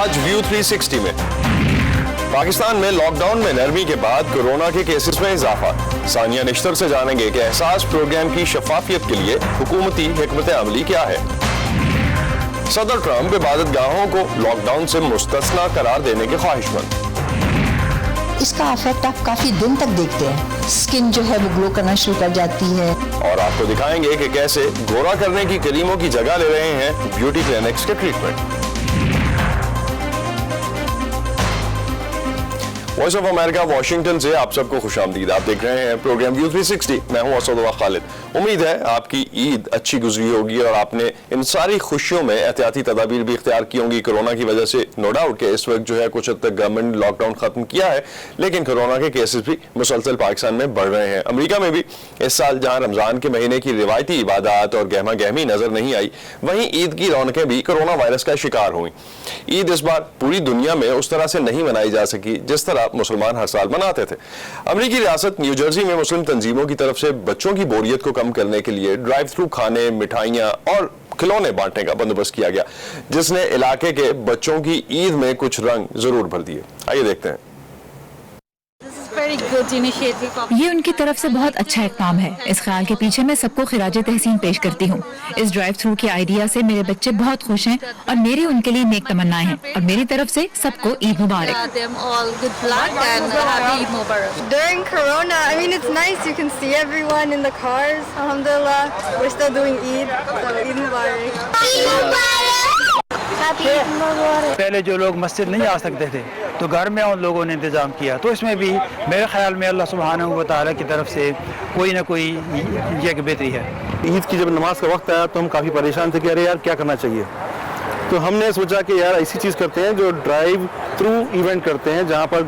آج ویو 360 میں پاکستان میں لاک ڈاؤن میں نرمی کے بعد کورونا کے کیسز میں اضافہ. ثانیہ نشتر سے جانیں گے کہ احساس پروگرام کی شفافیت کے لیے حکومتی حکمت عملی کیا ہے. صدر ٹرمپ عبادت گاہوں کو لاک ڈاؤن سے مستثنا قرار دینے کے خواہش مند. اس کا افیکٹ آپ کافی دن تک دیکھتے ہیں, سکن جو ہے وہ گلو کرنا شروع کر جاتی ہے. اور آپ کو دکھائیں گے کہ کیسے گورا کرنے کی کریموں کی جگہ لے رہے ہیں بیوٹی کلینکس کے treatment. Voice of America Washington سے آپ سب کو خوش آمدید. آپ دیکھ رہے ہیں پروگرام ویو 360. میں ہوں اسد اللہ خالد. امید ہے آپ کی عید اچھی گزری ہوگی اور آپ نے ان ساری خوشیوں میں احتیاطی تدابیر بھی اختیار کی ہوں گی کورونا کی وجہ سے. نو ڈاؤٹ کہ اس وقت جو ہے کچھ حد تک گورنمنٹ لاک ڈاؤن ختم کیا ہے, لیکن کورونا کے کیسز بھی مسلسل پاکستان میں بڑھ رہے ہیں. امریکہ میں بھی اس سال جہاں رمضان کے مہینے کی روایتی عبادات اور گہما گہمی نظر نہیں آئی, وہیں عید کی رونقیں بھی کورونا وائرس کا شکار ہوئیں. عید اس بار پوری دنیا میں اس طرح سے نہیں منائی جا سکی جس طرح مسلمان ہر سال مناتے تھے. امریکی ریاست نیو جرسی میں مسلم تنظیموں کی طرف سے بچوں کی بوریت کو کم کرنے کے لیے ڈرائیو تھرو کھانے, مٹھائیاں اور کھلونے بانٹنے کا بندوبست کیا گیا, جس نے علاقے کے بچوں کی عید میں کچھ رنگ ضرور بھر دیے. آئیے دیکھتے ہیں. یہ ان کی طرف سے بہت اچھا اقدام ہے. اس خیال کے پیچھے میں سب کو خراج تحسین پیش کرتی ہوں. اس ڈرائیو تھرو کے آئیڈیا سے میرے بچے بہت خوش ہیں اور میری ان کے لیے نیک تمنائیں ہیں, اور میری طرف سے سب کو عید مبارک. During Corona, I mean, it's nice. You can see everyone in the cars. Alhamdulillah, we're still doing Eid. So Eid Mubarak. پہلے جو لوگ مسجد نہیں آ سکتے تھے تو گھر میں ان لوگوں نے انتظام کیا, تو اس میں بھی میرے خیال میں اللہ سبحانہ و تعالیٰ کی طرف سے کوئی نہ کوئی یہ ایک بہتری ہے. عید کی جب نماز کا وقت آیا تو ہم کافی پریشان تھے کہ ارے یار کیا کرنا چاہیے. تو ہم نے سوچا کہ یار ایسی چیز کرتے ہیں جو ڈرائیو تھرو ایونٹ کرتے ہیں, جہاں پر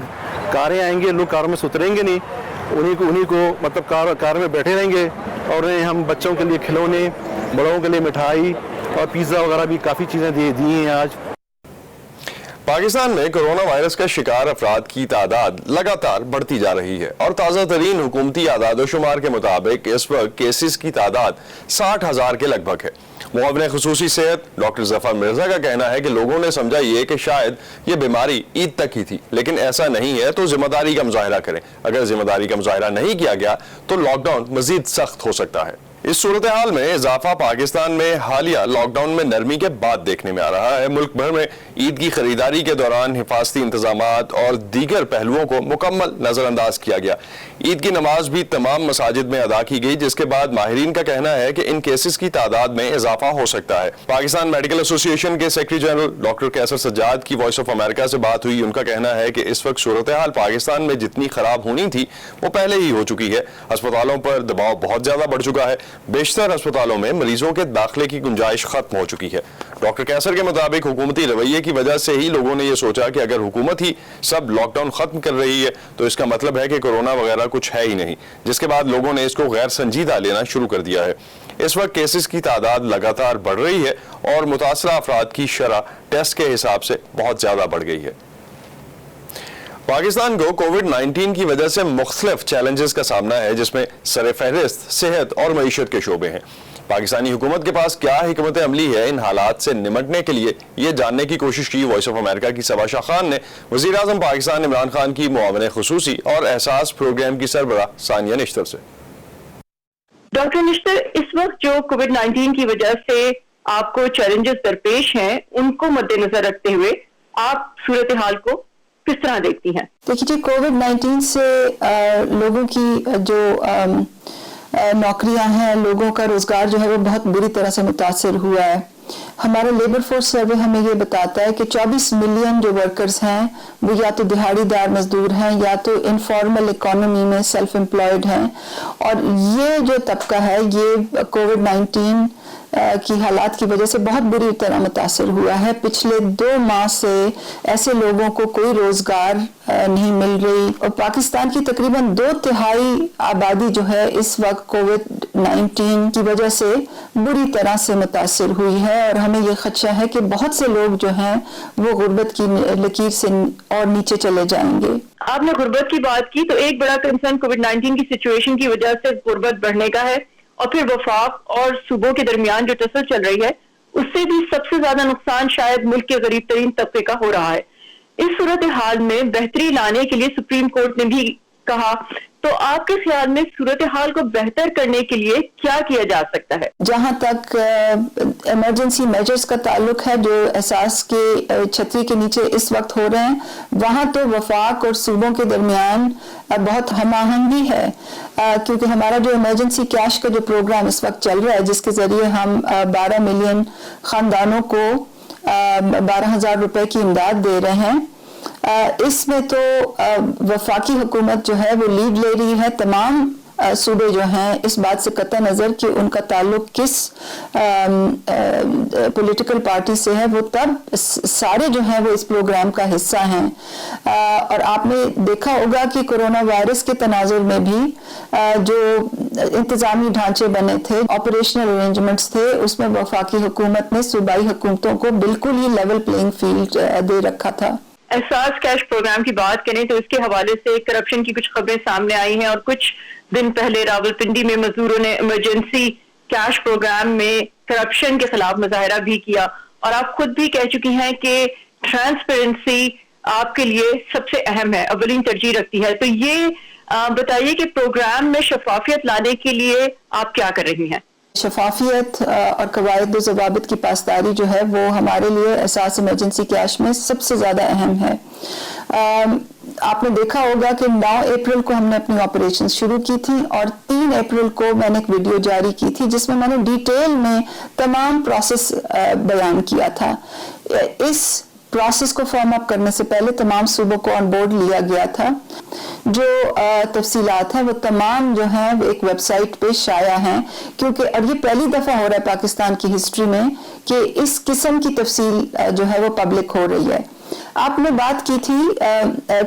کاریں آئیں گے, لوگ کاروں میں سے اتریں گے نہیں, انہیں کو مطلب کار میں بیٹھے رہیں گے, اور انہیں ہم بچوں کے لیے کھلونے, بڑوں کے لیے مٹھائی اور پیزا وغیرہ بھی کافی چیزیں دی ہیں. آج پاکستان میں کورونا وائرس کا شکار افراد کی تعداد لگاتار بڑھتی جا رہی ہے, اور تازہ ترین حکومتی اعداد و شمار کے مطابق اس وقت کیسز کی تعداد 60,000 کے لگ بھگ ہے. معاون خصوصی صحت ڈاکٹر ظفر مرزا کا کہنا ہے کہ لوگوں نے سمجھا یہ کہ شاید یہ بیماری عید تک ہی تھی, لیکن ایسا نہیں ہے تو ذمہ داری کا مظاہرہ کریں. اگر ذمہ داری کا مظاہرہ نہیں کیا گیا تو لاک ڈاؤن مزید سخت ہو سکتا ہے. اس صورتحال میں اضافہ پاکستان میں حالیہ لاک ڈاؤن میں نرمی کے بعد دیکھنے میں آ رہا ہے. ملک بھر میں عید کی خریداری کے دوران حفاظتی انتظامات اور دیگر پہلوؤں کو مکمل نظر انداز کیا گیا. عید کی نماز بھی تمام مساجد میں ادا کی گئی, جس کے بعد ماہرین کا کہنا ہے کہ ان کیسز کی تعداد میں اضافہ ہو سکتا ہے. پاکستان میڈیکل ایسوسی ایشن کے سیکرٹری جنرل ڈاکٹر کیسر سجاد کی وائس آف امریکہ سے بات ہوئی. ان کا کہنا ہے کہ اس وقت صورتحال پاکستان میں جتنی خراب ہونی تھی وہ پہلے ہی ہو چکی ہے. ہسپتالوں پر دباؤ بہت زیادہ بڑھ چکا ہے, بیشتر ہسپتالوں میں مریضوں کے داخلے کی گنجائش ختم ہو چکی ہے. ڈاکٹر کیسر کے مطابق حکومتی رویے کی وجہ سے ہی لوگوں نے یہ سوچا کہ اگر حکومت ہی سب لاک ڈاؤن ختم کر رہی ہے تو اس کا مطلب ہے کہ کورونا وغیرہ کچھ ہے ہی نہیں, جس کے بعد لوگوں نے اس کو غیر سنجیدہ لینا شروع کر دیا ہے. اس وقت کیسز کی تعداد لگاتار بڑھ رہی ہے اور متاثرہ افراد کی شرح ٹیسٹ کے حساب سے بہت زیادہ بڑھ گئی ہے. پاکستان کو کووڈ 19 کی وجہ سے مختلف چیلنجز کا سامنا ہے, جس میں سر فہرست صحت اور معیشت کے شعبے ہیں. پاکستانی حکومت کے پاس کیا حکمت عملی ہے ان حالات سے نمٹنے کے لیے, یہ جاننے کی کوشش کی وائس آف امریکہ کی سبا شاہ خان نے وزیر اعظم پاکستان عمران خان کی معاون خصوصی اور احساس پروگرام کی سربراہ ثانیہ نشتر سے. ڈاکٹر نشتر, اس وقت جو کووڈ 19 کی وجہ سے آپ کو چیلنجز درپیش ہیں, ان کو مد نظر رکھتے ہوئے آپ صورتحال کو کس طرح دیکھتی ہیں؟ دیکھیے, کووڈ 19 سے لوگوں کی جو نوکریاں ہیں, لوگوں کا روزگار جو ہے وہ بہت بری طرح سے متاثر ہوا ہے. ہمارا لیبر فورس سروے ہمیں یہ بتاتا ہے کہ 24 ملین جو ورکرز ہیں وہ یا تو دہاڑی دار مزدور ہیں یا تو انفارمل اکانومی میں سیلف امپلائڈ ہیں, اور یہ جو طبقہ ہے یہ کووڈ 19 کی حالات کی وجہ سے بہت بری طرح متاثر ہوا ہے. پچھلے 2 ماہ سے ایسے لوگوں کو کوئی روزگار نہیں مل رہی, اور پاکستان کی تقریباً 2/3 آبادی جو ہے اس وقت کووڈ 19 کی وجہ سے بری طرح سے متاثر ہوئی ہے, اور ہمیں یہ خدشہ ہے کہ بہت سے لوگ جو ہیں وہ غربت کی لکیر سے اور نیچے چلے جائیں گے. آپ نے غربت کی بات کی, تو ایک بڑا کنسرن کووڈ 19 کی سچویشن کی وجہ سے غربت بڑھنے کا ہے, اور پھر وفاق اور صوبوں کے درمیان جو ٹسل چل رہی ہے اس سے بھی سب سے زیادہ نقصان شاید ملک کے غریب ترین طبقے کا ہو رہا ہے. اس صورتحال میں بہتری لانے کے لیے سپریم کورٹ نے بھی کہا, تو آپ کے خیال میں صورتحال کو بہتر کرنے کے لیے کیا کیا جا سکتا ہے؟ جہاں تک ایمرجنسی میجرز کا تعلق ہے جو احساس کے چھتری کے نیچے اس وقت ہو رہے ہیں, وہاں تو وفاق اور صوبوں کے درمیان بہت ہم آہنگی ہے, کیونکہ ہمارا جو ایمرجنسی کیش کا جو پروگرام اس وقت چل رہا ہے, جس کے ذریعے ہم 12 ملین خاندانوں کو 12,000 روپے کی امداد دے رہے ہیں, اس میں تو وفاقی حکومت جو ہے وہ لیڈ لے رہی ہے. تمام صوبے جو ہیں اس بات سے قطع نظر کہ ان کا تعلق کس پولیٹیکل پارٹی سے ہے, وہ تب سارے جو ہیں وہ اس پروگرام کا حصہ ہیں. اور آپ نے دیکھا ہوگا کہ کرونا وائرس کے تناظر میں بھی جو انتظامی ڈھانچے بنے تھے, آپریشنل ارینجمنٹس تھے, اس میں وفاقی حکومت نے صوبائی حکومتوں کو بالکل ہی لیول پلینگ فیلڈ دے رکھا تھا. احساس کیش پروگرام کی بات کریں تو اس کے حوالے سے کرپشن کی کچھ خبریں سامنے آئی ہیں, اور کچھ دن پہلے راولپنڈی میں مزدوروں نے ایمرجنسی کیش پروگرام میں کرپشن کے خلاف مظاہرہ بھی کیا, اور آپ خود بھی کہہ چکی ہیں کہ ٹرانسپیرنسی آپ کے لیے سب سے اہم ہے, اولین ترجیح رکھتی ہے. تو یہ بتائیے کہ پروگرام میں شفافیت لانے کے لیے آپ کیا کر رہی ہیں؟ شفافیت اور قواعد و ضوابط کی پاسداری جو ہے وہ ہمارے لیے احساس ایمرجنسی کیش میں سب سے زیادہ اہم ہے. آپ نے دیکھا ہوگا کہ 9 اپریل کو ہم نے اپنی آپریشن شروع کی تھی, اور 3 اپریل کو میں نے ایک ویڈیو جاری کی تھی جس میں نے ڈیٹیل میں تمام پروسیس بیان کیا تھا. اس پروسیس کو فارم اپ کرنے سے پہلے تمام صوبوں کو آن بورڈ لیا گیا تھا. جو تفصیلات ہیں وہ تمام جو ہیں وہ ایک ویب سائٹ پہ شائع ہیں, کیونکہ اور یہ پہلی دفعہ ہو رہا ہے پاکستان کی ہسٹری میں کہ اس قسم کی تفصیل جو ہے وہ پبلک ہو رہی ہے. آپ نے بات کی تھی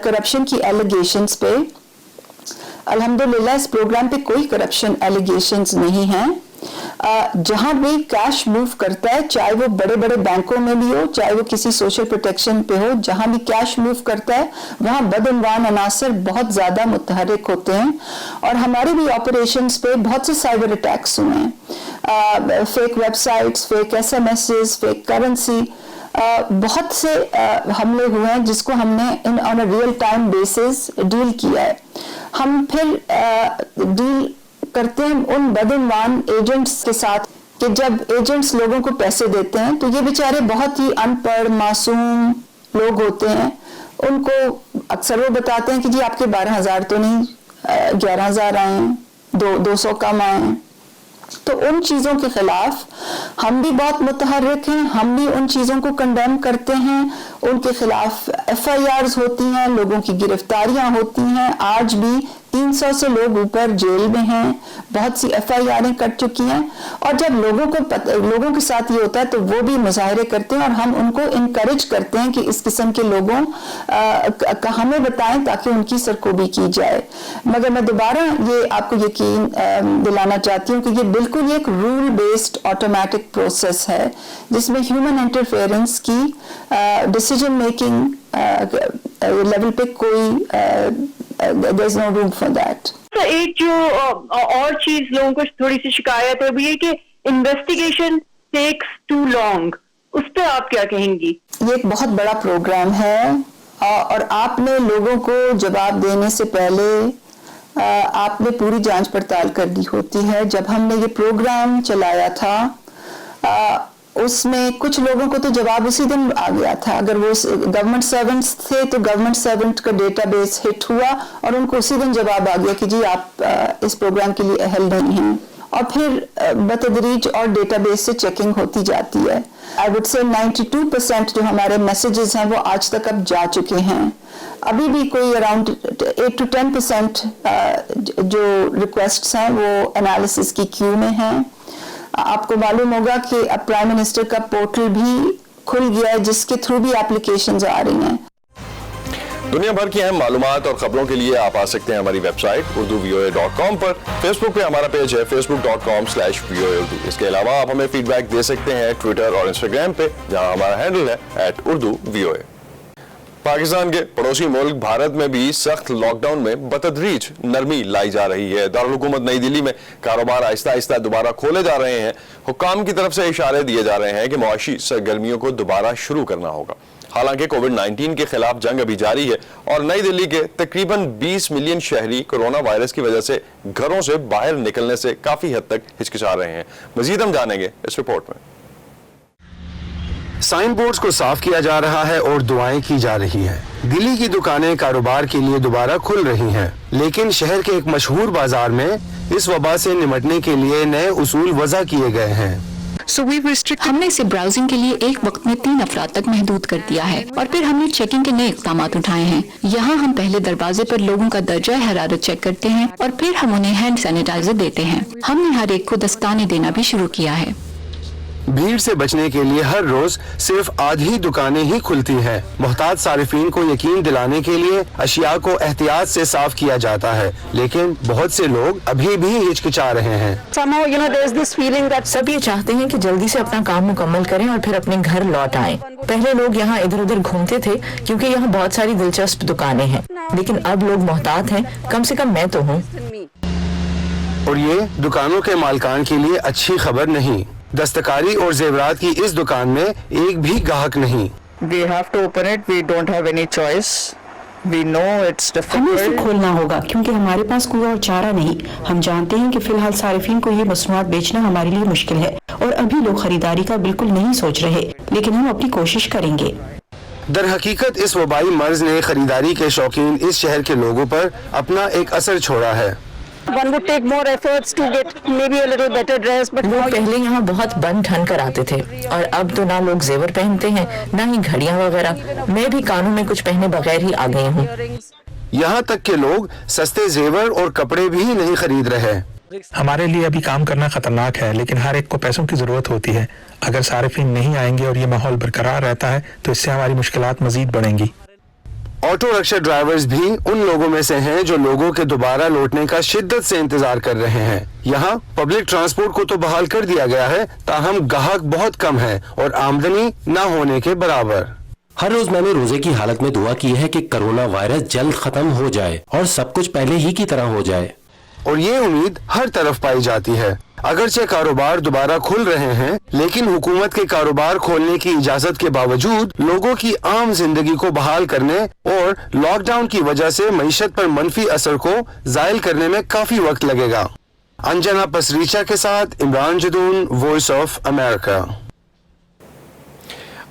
کرپشن کی ایلیگیشنز پہ. الحمدللہ اس پروگرام پہ کوئی کرپشن ایلیگیشنز نہیں ہیں. جہاں بھی کیش موو کرتا ہے, چاہے وہ بڑے بڑے بینکوں میں بھی ہو, چاہے وہ کسی سوشل پروٹیکشن پہ ہو, جہاں بھی کیش موو کرتا ہے وہاں بدعنوان عناصر بہت زیادہ متحرک ہوتے ہیں. اور ہمارے بھی آپریشنز پہ بہت سے سائبر اٹیکس ہوئے ہیں, fake websites, fake SMS, fake currency, بہت سے حملے ہوئے ہیں جس کو ہم نے on a real time basis deal کیا ہے. ہم پھر ڈیل کرتے ہیں ان بدعنوان ایجنٹس کے ساتھ کہ جب ایجنٹس لوگوں کو پیسے دیتے ہیں تو یہ بیچارے بہت ہی ان پڑھ معصوم لوگ ہوتے ہیں. ان کو اکثر وہ بتاتے ہیں کہ جی آپ کے 12,000 تو نہیں, 11,000 آئے ہیں, 200 کم آئے ہیں. تو ان چیزوں کے خلاف ہم بھی بہت متحرک ہیں, ہم بھی ان چیزوں کو کنڈیم کرتے ہیں. ان کے خلاف FIRs ہوتی ہیں, لوگوں کی گرفتاریاں ہوتی ہیں. آج بھی 300 سے لوگ اوپر جیل میں ہیں, بہت سی FIRیں کٹ چکی ہیں. اور جب لوگوں کے ساتھ یہ ہوتا ہے تو وہ بھی مظاہرے کرتے ہیں, اور ہم ان کو انکریج کرتے ہیں کہ اس قسم کے لوگوں کا ہمیں بتائیں تاکہ ان کی سرکوبی کی جائے. مگر میں دوبارہ یہ آپ کو یقین دلانا چاہتی ہوں کہ یہ بالکل ایک رول بیسڈ آٹومیٹک پروسیس ہے جس میں ہیومن انٹرفیئرنس کی ڈیسیجن میکنگ لیول پہ کوئی there is no room for that. ایک جو اور چیز لوگوں کو تھوڑی سی شکایت ہے وہ یہ کہ انویسٹیگیشن ٹیکس ٹو لانگ, اس پہ آپ کیا کہیں گی؟ یہ ایک بہت بڑا پروگرام ہے, اور آپ نے لوگوں کو جواب دینے سے پہلے آپ نے پوری جانچ پڑتال کرنی ہوتی ہے. جب ہم نے یہ پروگرام چلایا تھا اس میں کچھ لوگوں کو تو جواب اسی دن آ گیا تھا. اگر وہ گورنمنٹ سرونٹس تھے تو گورنمنٹ سرونٹ کا ڈیٹا بیس ہٹ ہوا اور ان کو اسی دن جواب آ گیا کہ جی آپ اس پروگرام کے لیے اہل نہیں ہیں. اور پھر بتدریج اور ڈیٹا بیس سے چیکنگ ہوتی جاتی ہے. I would say 92% جو ہمارے میسیجز ہیں وہ آج تک اب جا چکے ہیں. ابھی بھی کوئی اراؤنڈ 8 to 10% جو ریکویسٹس ہیں وہ انالیسس کی کیو میں ہیں. آپ کو معلوم ہوگا کہ اب پرائم منسٹر کا پورٹل بھی کھل گیا ہے جس کے تھرو بھی اپلیکیشنز آ رہی ہیں. دنیا بھر کی اہم معلومات اور خبروں کے لیے آپ آ سکتے ہیں ہماری ویب سائٹ urduvoa.com پر. فیس بک پہ ہمارا پیج ہے facebook.com/voaurdu. اس کے علاوہ آپ ہمیں فیڈ بیک دے سکتے ہیں ٹویٹر اور انسٹاگرام پہ جہاں ہمارا ہینڈل ہے @urduvoa. पाकिस्तान के पड़ोसी मुल्क भारत में भी सख्त लॉकडाउन में बतदरीज नरमी लाई जा रही है। दारुल हुकूमत नई दिल्ली में कारोबार आहिस्ता आहिस्ता दोबारा खोले जा रहे हैं। हुक्काम की तरफ से इशारे दिए जा रहे हैं कि मुआशी सरगर्मियों को दोबारा शुरू करना होगा। हालांकि कोविड-19 के खिलाफ जंग अभी जारी है और नई दिल्ली के तकरीबन 20 मिलियन शहरी कोरोना वायरस की वजह से घरों से बाहर निकलने से काफी हद तक हिचकिचा रहे हैं। मजीद हम जानेंगे इस रिपोर्ट में। साइन बोर्ड्स को साफ किया जा रहा है और दुआएं की जा रही है। दिल्ली की दुकानें कारोबार के लिए दोबारा खुल रही हैं, लेकिन शहर के एक मशहूर बाजार में इस वबा से निपटने के लिए नए उसूल वज़ा किए गए हैं। हमने इसे ब्राउजिंग के लिए एक वक्त में 3 अफराद तक महदूद कर दिया है और फिर हमने चेकिंग के नए इक़दाम उठाए हैं। यहाँ हम पहले दरवाजे पर लोगों का दर्जा हरारत चेक करते हैं और फिर हम उन्हें हैंड सैनिटाइजर देते हैं। हमने हर एक को दस्ताने देना भी शुरू किया है। भीड़ से बचने के लिए हर रोज सिर्फ आधी दुकानें ही खुलती हैं। मोहताज सारिफीन को यकीन दिलाने के लिए अशिया को एहतियात से साफ किया जाता है, लेकिन बहुत से लोग अभी भी हिचकिचा रहे हैं। सब ये चाहते हैं कि जल्दी से अपना काम मुकम्मल करें और फिर अपने घर लौट आएं। पहले लोग यहाँ इधर उधर घूमते थे क्योंकि यहाँ बहुत सारी दिलचस्प दुकानें हैं, लेकिन अब लोग मोहतात हैं। कम से कम मैं तो हूँ। और ये दुकानों के मालिकान के लिए अच्छी खबर नहीं। दस्तकारी और जेवरात की इस दुकान में एक भी ग्राहक नहीं। We have to open it. We don't have any choice. We know it's difficult. हमें इसे खोलना होगा क्योंकि हमारे पास कोई और चारा नहीं। हम जानते हैं कि फिलहाल सारिफीन को ये मसनूआत बेचना हमारे लिए मुश्किल है और अभी लोग खरीदारी का बिल्कुल नहीं सोच रहे, लेकिन हम अपनी कोशिश करेंगे। दर हकीकत इस वबाई मर्ज ने खरीदारी के शौकीन इस शहर के लोगों पर अपना एक असर छोड़ा है। One would take more efforts to get maybe a little better dress, but लोग पहले यहाँ बहुत बन ठन कर आते थे और अब तो ना लोग जेवर पहनते हैं ना ही घड़ियाँ वगैरह। मैं भी कानों में कुछ पहने बगैर ही आ गई हूँ। यहाँ तक के लोग सस्ते जेवर और कपड़े भी नहीं खरीद रहे। हमारे लिए अभी काम करना खतरनाक है, लेकिन हर एक को पैसों की जरूरत होती है। अगर सारिफीन नहीं आएंगे और ये माहौल बरकरार रहता है तो इससे हमारी मुश्किलात मजीद बढ़ेंगी। ऑटो रिक्शा ड्राइवर्स भी उन लोगों में से हैं जो लोगों के दोबारा लौटने का शिद्दत से इंतजार कर रहे हैं। यहाँ पब्लिक ट्रांसपोर्ट को तो बहाल कर दिया गया है, ताहम ग्राहक बहुत कम है और आमदनी न होने के बराबर। हर रोज मैंने रोजे की हालत में दुआ की है कि कोरोना वायरस जल्द खत्म हो जाए और सब कुछ पहले ही की तरह हो जाए। और ये उम्मीद हर तरफ पाई जाती है। अगरचे कारोबार दोबारा खुल रहे हैं, लेकिन हुकूमत के कारोबार खोलने की इजाजत के बावजूद लोगों की आम जिंदगी को बहाल करने और लॉकडाउन की वजह से मईशत पर मनफी असर को जायल करने में काफी वक्त लगेगा। अंजना पसरीचा के साथ Imran Jadoon, voice of America.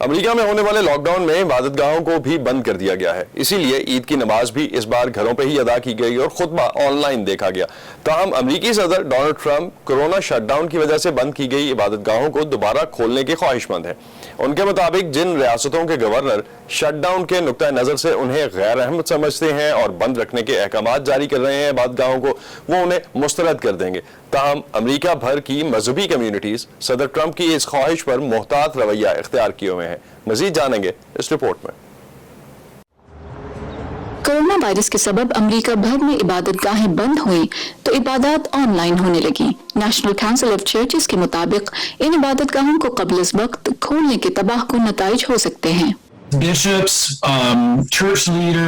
America में होने वाले लॉकडाउन में इबादतगाहों को भी बंद कर दिया गया है, इसीलिए ईद की नमाज भी इस बार घरों पे ही अदा की गई और खुतबा ऑनलाइन देखा गया। ताहम अमेरिकी सदर डोनाल्ड ट्रंप कोरोना शटडाउन की वजह से बंद की गई इबादतगाहों को दोबारा खोलने के ख्वाहिशमंद हैं। उनके मुताबिक जिन रियासतों के गवर्नर शटडाउन के नुक्ता नजर से उन्हें गैर अहमद समझते हैं और बंद रखने के अहकाम जारी कर रहे हैं इबादतगाहों को, वो उन्हें मुस्तरद कर देंगे। ताहम अमेरिका भर की मजहबी कम्युनिटीज सदर ट्रंप की इस ख्वाहिश पर मोहतात रवैया इख्तियार किए हुए हैं। मजीद जानेंगे इस रिपोर्ट में। कोरोना वायरस के सबब अमेरिका भर में इबादत गाहें बंद हुई तो इबादत ऑनलाइन होने लगी। नेशनल काउंसिल ऑफ चर्चेस के मुताबिक इन इबादत गाहों को कबल इस वक्त खोलने के तबाहकुन नताइज हो सकते हैं।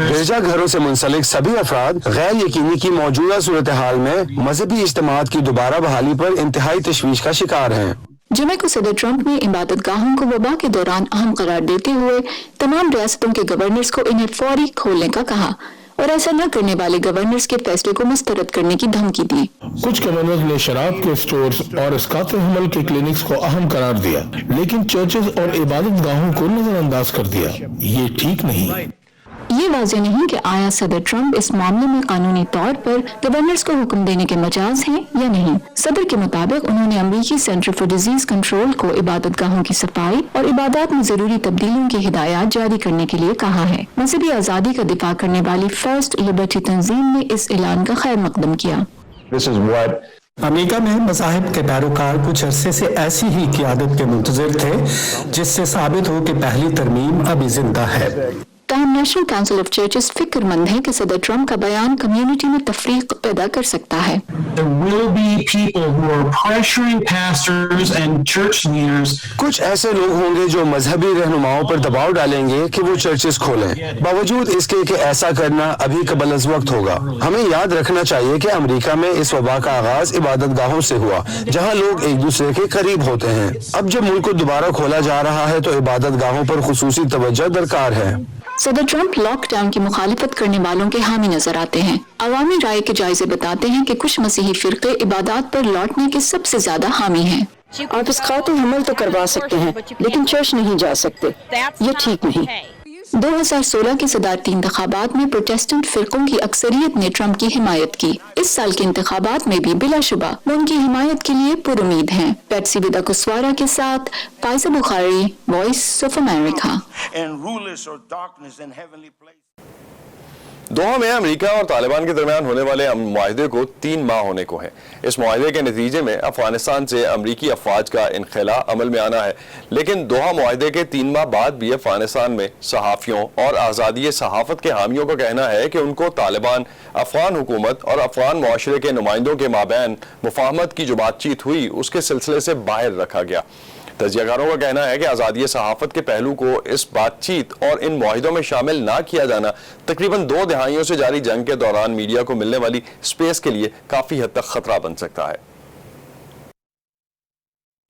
गिरजा घरों से मुंसलिक सभी अफराद गैर यकीनी की मौजूदा सूरत हाल में मजहबी इज्तिमात की दोबारा बहाली पर इंतहाई तशवीश का शिकार हैं। जुमे को सदर ट्रंप ने इबादत गाहों को वबा के दौरान अहम करार देते हुए तमाम रियासतों के गवर्नर्स को इन्हें फौरी खोलने का कहा और ऐसा न करने वाले गवर्नर्स के फैसले को मुस्तरद करने की धमकी दी। कुछ गवर्नर्स ने शराब के स्टोर्स और इसकात हमल के क्लिनिक्स को अहम करार दिया, लेकिन चर्चेस और इबादत गाहों को नजरअंदाज कर दिया। ये ठीक नहीं। ये वाज़ेह नहीं कि आया सदर ट्रंप इस मामले में कानूनी तौर पर गवर्नर्स को हुक्म देने के मजाज हैं या नहीं। सदर के मुताबिक उन्होंने अमेरिकी सेंटर फॉर डिजीज कंट्रोल को इबादत गाहों की सफाई और इबादत में जरूरी तब्दीलियों की हिदायत जारी करने के लिए कहा है। मजहबी आज़ादी का दिफा करने वाली फर्स्ट लिबर्टी तंजीम ने इस ऐलान का खैर मकदम किया। अमेरिका में मज़ाहिब के पैरोकार कुछ अरसे से ऐसी ही क़ियादत के मुंतज़िर थे जिससे साबित हो कि पहली तरमीम अभी जिंदा है। ताहम नेशनल काउंसिल ऑफ चर्चेस फिक्रमंद है कि सदर ट्रंप का बयान कम्युनिटी में तफरीक पैदा कर सकता है। There will be people who are pressuring pastors and church leaders. कुछ ऐसे लोग होंगे जो मजहबी रहनुमाओं पर दबाव डालेंगे कि वो चर्चेस खोलें। बावजूद इसके कि ऐसा करना अभी कबल अज़ वक्त होगा। हमें याद रखना चाहिए कि अमेरिका में इस वबा का आगाज इबादत गाहों से हुआ, जहां लोग एक दूसरे के करीब होते हैं। अब जब मुल्क को दोबारा खोला जा रहा है तो इबादत गाहों पर खुसूसी तवज्जो दरकार है। सदर ट्रंप लॉकडाउन की मुखालिफत करने वालों के हामी नजर आते हैं। अवामी राय के जायजे बताते हैं कि कुछ मसीही फिरके इबादत पर लौटने के सबसे ज्यादा हामी हैं। आप इस खातिर हमल तो करवा सकते हैं, लेकिन चर्च नहीं जा सकते। ये ठीक नहीं। 2016 के सदारती इंतखाबात में प्रोटेस्टेंट फिरकों की अक्सरियत ने ट्रंप की हिमायत की। इस साल के इंतखाबात में भी बिलाशुबा वो उनकी हिमायत के लिए पुरुमीद हैं। पैट्सी विदा कुस्वारा के साथ Faiza Bukhari, voice of America. Doha में अमेरिका और तालिबान के दरमियान होने वाले मुआहदे को 3 माह होने को है। इस मुआहदे के नतीजे में अफगानिस्तान से अमरीकी अफवाज का इनखला अमल में आना है, लेकिन दोहा मुआहदे के 3 माह बाद भी अफगानिस्तान में सहाफ़ियों और आज़ादी सहाफ़त के हामियों का कहना है कि उनको तालिबान, अफगान हुकूमत और अफगान मुआशरे के नुमाइंदों के माबैन मुफाहमत की जो बातचीत हुई उसके सिलसिले से बाहर रखा गया। तजियाकारों का कहना है कि आज़ादी सहाफ़त के पहलू को इस बातचीत और इन मुआहिदों में शामिल ना किया जाना तकरीबन 2 दहाइयों से जारी जंग के दौरान मीडिया को मिलने वाली स्पेस के लिए काफ़ी हद तक खतरा बन सकता है।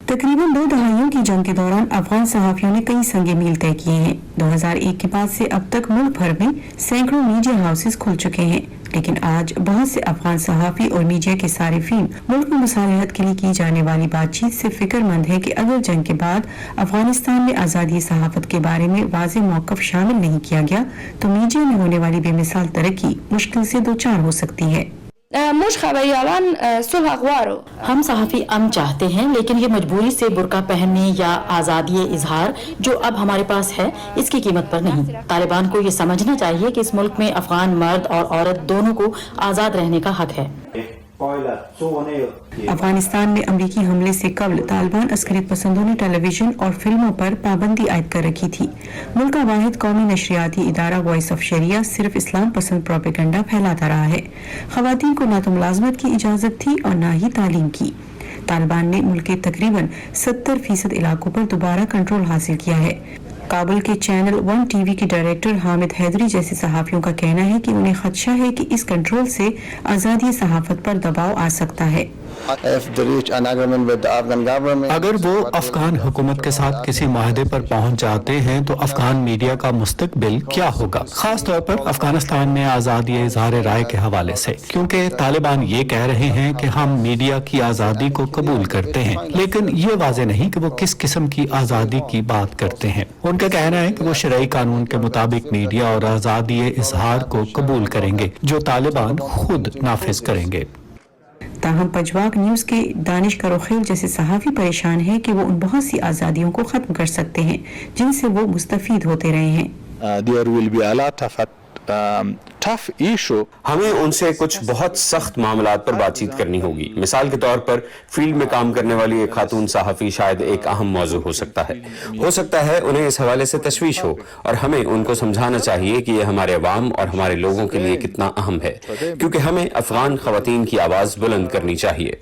तकरीबन 2 दहाइयों की जंग के दौरान अफगान सहाफियों ने कई संगे मील तय किए हैं। 2001 के बाद से अब तक मुल्क भर में सैकड़ों मीडिया हाउसेस खुल चुके हैं, लेकिन आज बहुत से अफगान सहाफी और मीडिया के सारिफीन मुल्क में मुसालहत के लिए की जाने वाली बातचीत से फिक्रमंद है कि अगर जंग के बाद अफगानिस्तान में आज़ादी सहाफत के बारे में वाज़ेह मौक़िफ़ शामिल नहीं किया गया तो मीडिया में होने वाली बेमिसाल तरक्की मुश्किल से 2-4 हो सकती है। हम सहाफ़ी अमन चाहते हैं, लेकिन ये मजबूरी से बुर्का पहनने या आज़ादी इजहार जो अब हमारे पास है इसकी कीमत पर नहीं। तालिबान को ये समझना चाहिए कि इस मुल्क में अफगान मर्द और औरत दोनों को आज़ाद रहने का हक है। अफगानिस्तान में अमरीकी हमले से कबल तालिबान अस्करियत पसंदों ने टेलीविजन और फिल्मों पर पाबंदी आयद कर रखी थी। मुल्क का वाहिद कौमी नशरियाती इदारा वॉइस ऑफ शरिया सिर्फ इस्लाम पसंद प्रोपेगेंडा फैलाता रहा है। खवातीन को न तो मुलाजमत की इजाजत थी और न ही तालीम की। तालिबान ने मुल्क के तकरीबन 70% इलाकों पर दोबारा कंट्रोल हासिल किया है। काबुल के चैनल 1 टीवी के डायरेक्टर हामिद हैदरी जैसे सहाफियों का कहना है कि उन्हें खदशा है कि इस कंट्रोल से आज़ादी सहाफत पर दबाव आ सकता है। अगर वो अफगान हुकूमत के साथ किसी माहदे पर पहुंच जाते हैं तो अफगान मीडिया का मुस्तकबिल क्या होगा, खास तौर पर अफगानिस्तान में आज़ादी इज़हार राय के हवाले से, क्योंकि तालिबान ये कह रहे हैं कि हम मीडिया की आज़ादी को कबूल करते हैं, लेकिन ये वाज़ेह नहीं कि वो किस किस्म की आज़ादी की बात करते हैं। उनका कहना है कि वो शरई कानून के मुताबिक मीडिया और आज़ादी इज़हार को कबूल करेंगे जो तालिबान खुद नाफिज करेंगे। ताहम पंजवाक न्यूज के दानिश करोखेल जैसे सहाफी परेशान हैं कि वो उन बहुत सी आज़ादियों को खत्म कर सकते हैं जिनसे वो मुस्तफीद होते रहे हैं। हमें उनसे कुछ बहुत सख्त मामलात पर बातचीत करनी होगी। मिसाल के तौर पर फील्ड में काम करने वाली एक खातून सहाफ़ी शायद एक अहम मौजू हो सकता है उन्हें इस हवाले से तशवीश हो, और हमें उनको समझाना चाहिए कि यह हमारे अवाम और हमारे लोगों के लिए कितना अहम है, क्योंकि हमें अफगान खवातीन की आवाज़ बुलंद करनी चाहिए।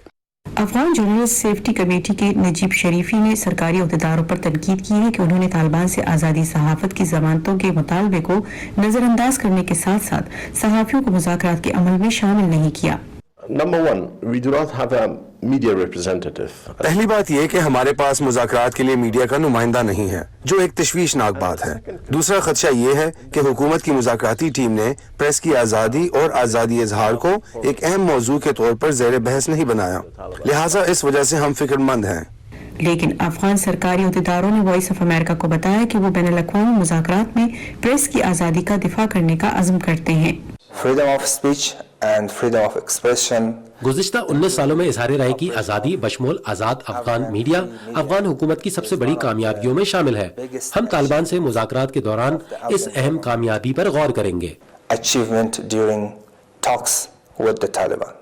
अफगान जर्नलिस्ट सेफ्टी कमेटी के नजीब शरीफी ने सरकारी अहदेदारों पर तनकीद की है कि उन्होंने तालिबान से आज़ादी सहाफत की ज़मानतों के मुतालबे को नज़रअंदाज करने के साथ साथ सहाफ़ियों को मुज़ाकरात के अमल में शामिल नहीं किया। Number one, we do not have a media representative. पहली बात यह कि हमारे पास मुज़ाकरात के लिए मीडिया का नुमाइंदा नहीं है, जो एक तशवीशनाक बात है। दूसरा खदशा ये है कि हुकूमत की मुज़ाकराती टीम ने प्रेस की आज़ादी और आज़ादी इज़हार को एक अहम मौजू के तौर पर ज़ेर बहस नहीं बनाया, लिहाजा इस वजह से हम फिक्रमंद हैं। लेकिन अफगान सरकारी अहदेदारों ने वॉइस ऑफ अमेरिका को बताया कि वो बैनुल-अक़वामी मुज़ाकरात में प्रेस की आज़ादी का दिफा करने का अज़्म करते हैं। Freedom of speech and freedom of expression. गुज़िश्ता 19 सालों में इज़हार राय की आज़ादी बशमूल आज़ाद अफगान मीडिया अफगान हुकूमत की सबसे बड़ी कामयाबियों में शामिल है। हम तालिबान से मुज़ाकरात के दौरान इस अहम कामयाबी पर गौर करेंगे। Achievement during talks with the Taliban.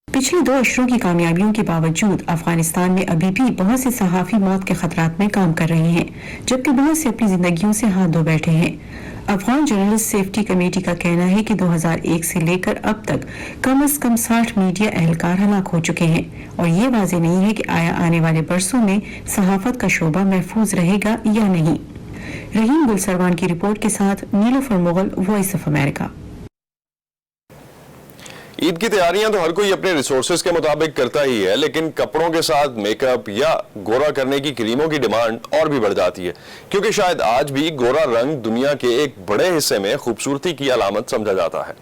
पिछले 2 अशरों की कामयाबियों के बावजूद अफगानिस्तान में अभी भी बहुत से सहाफ़ी मौत के खतरात में काम कर रहे हैं, जबकि बहुत से अपनी जिंदगियों से हाथ धो बैठे हैं। अफगान जर्नलिस्ट सेफ्टी कमेटी का कहना है कि 2001 से लेकर अब तक कम से कम 60 मीडिया एहलकार हलाक हो चुके हैं और ये वाज़ेह नहीं है कि आया आने वाले बरसों में सहाफत का शोबा महफूज रहेगा या नहीं। रहीम गुलसरवान की रिपोर्ट के साथ Nilofar Mughal, voice of America. Eid की तैयारियां तो हर कोई अपने रिसोर्सेज के मुताबिक करता ही है, लेकिन कपड़ों के साथ मेकअप या गोरा करने की क्रीमों की डिमांड और भी बढ़ जाती है, क्योंकि शायद आज भी गोरा रंग दुनिया के एक बड़े हिस्से में खूबसूरती की अलामत समझा जाता है।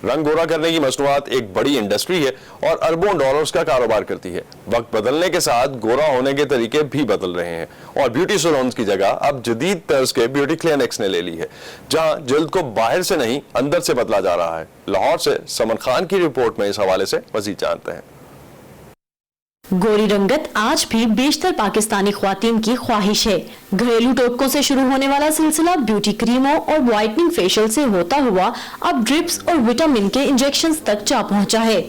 रंग गोरा करने की मसनूआत एक बड़ी इंडस्ट्री है और अरबों डॉलर्स का कारोबार करती है। वक्त बदलने के साथ गोरा होने के तरीके भी बदल रहे हैं और ब्यूटी सैलून्स की जगह अब जदीद तर्ज के ब्यूटी क्लिनिक्स ने ले ली है, जहां जल्द को बाहर से नहीं अंदर से बदला जा रहा है। लाहौर से समन खान की रिपोर्ट में इस हवाले से मजीद जानते हैं। गोरी रंगत आज भी बेशतर पाकिस्तानी ख्वातीन की ख्वाहिश है। घरेलू टोटकों से शुरू होने वाला सिलसिला ब्यूटी क्रीमों और वाइटनिंग फेशियल से होता हुआ अब ड्रिप्स और विटामिन के इंजेक्शंस तक जा पहुंचा है।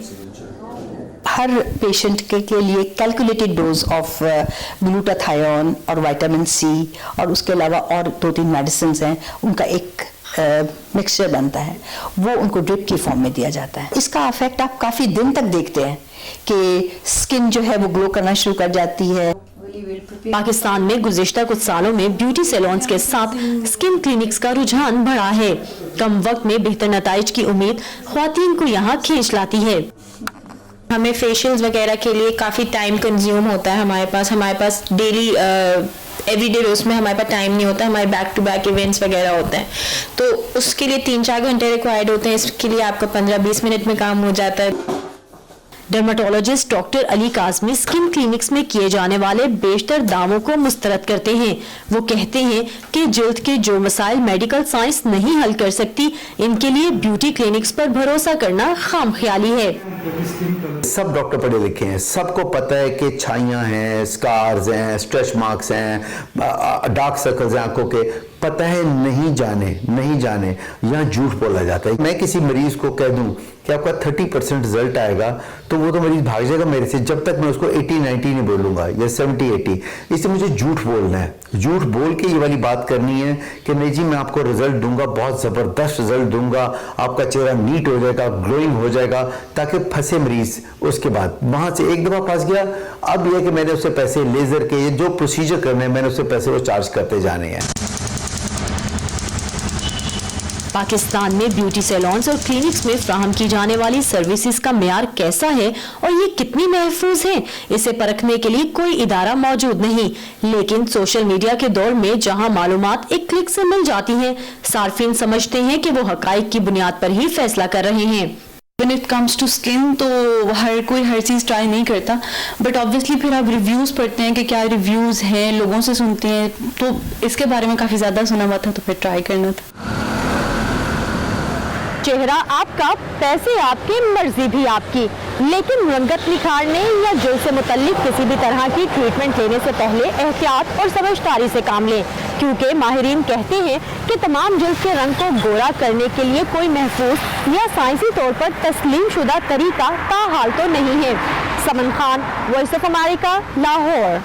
हर पेशेंट के लिए कैलकुलेटेड डोज ऑफ ग्लूटाथायोन और विटामिन सी और उसके अलावा और 2-3 मेडिसिन हैं, उनका एक मिक्सचर बनता है, वो उनको ड्रिप की फॉर्म में दिया जाता है। इसका इफेक्ट आप काफी दिन तक देखते हैं कि स्किन जो है वो ग्लो करना शुरू कर जाती है। पाकिस्तान में गुज़िश्ता कुछ सालों में ब्यूटी सैलून्स के साथ स्किन क्लिनिक्स का रुझान बढ़ा है। कम वक्त में बेहतर नताइज की उम्मीद ख्वातीन को यहाँ खींच लाती है। हमें फेशियल्स वगैरह के लिए काफ़ी टाइम कंज्यूम होता है। हमारे पास डेली एवरीडे रोज में हमारे पास टाइम नहीं होता, हमारे बैक टू बैक इवेंट्स वगैरह होते हैं, तो उसके लिए 3-4 घंटे रिक्वायर्ड होते हैं। इसके लिए आपका 15-20 मिनट में काम हो जाता है। Dermatologist doctor Ali Kazmi skin clinics में किए जाने वाले बेशतर दावों को मुस्तरद करते हैं। वो कहते हैं कि जल्द के जो मसाइल मेडिकल साइंस नहीं हल कर सकती, इनके लिए ब्यूटी क्लिनिक्स पर भरोसा करना खामख्याली है। सब डॉक्टर पढ़े लिखे हैं, सबको पता है कि छाइयाँ हैं, स्कार्स हैं, स्ट्रेच मार्क्स हैं, डार्क सर्कल्स हैं आंखों के, पता है नहीं जाने यहाँ झूठ बोला जाता है। मैं किसी मरीज को कह दूं कि आपका 30% रिजल्ट आएगा तो वो तो मरीज भाग जाएगा मेरे से, जब तक मैं उसको 80-90 नहीं बोलूंगा या 70-80। इससे मुझे झूठ बोलना है, झूठ बोल के ये वाली बात करनी है कि नहीं जी मैं आपको रिजल्ट दूंगा, बहुत जबरदस्त रिजल्ट दूंगा, आपका चेहरा नीट हो जाएगा, ग्लोइंग हो जाएगा, ताकि फंसे मरीज। उसके बाद वहां से एक दफा फंस गया, अब यह कि मैंने उससे पैसे लेजर के जो प्रोसीजर करने हैं मैंने उससे पैसे वो चार्ज करते जाने हैं। पाकिस्तान में ब्यूटी सैलून्स और क्लिनिक्स में फ्राहम की जाने वाली सर्विसेज का मेयार कैसा है और ये कितनी महफूज है, इसे परखने के लिए कोई इदारा मौजूद नहीं। लेकिन सोशल मीडिया के दौर में जहां मालूमात एक क्लिक से मिल जाती हैं, सार्फिन समझते हैं कि वो हकाइक की बुनियाद पर ही फैसला कर रहे हैं। When it comes to skin तो हर कोई हर चीज़ ट्राई नहीं करता, बट ऑब्वियसली फिर आप रिव्यूज़ पढ़ते हैं कि क्या रिव्यूज़ हैं, लोगों से सुनते हैं, तो इसके बारे में काफ़ी ज़्यादा सुना हुआ था तो फिर ट्राई करना था। चेहरा आपका, पैसे आपके, मर्जी भी आपकी, लेकिन रंगत निखारने या जल से मुतल्लिक किसी भी तरह की ट्रीटमेंट लेने से पहले एहतियात और समझदारी से काम लें, क्योंकि माहिरीन कहते हैं कि तमाम जल्द के रंग को गोरा करने के लिए कोई महफूज या साइंसी तौर पर तस्लीम शुदा तरीका ताहाल तो नहीं है। Saman Khan, voice of America, Lahore.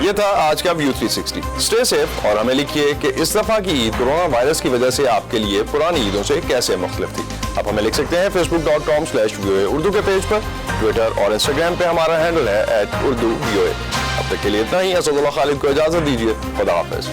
ये था आज का व्यू 360। स्टे सेफ और हमें लिखिए कि इस दफा की ईद कोरोना वायरस की वजह से आपके लिए पुरानी ईदों से कैसे मुख्तलिफ थी। आप हमें लिख सकते हैं facebook.com/VOA उर्दू के पेज पर, ट्विटर और इंस्टाग्राम पे हमारा हैंडल है @urduvoa। अब तक के लिए इतना ही। असदुल्लाह खालिद को इजाजत दीजिए। खुदा हाफिज।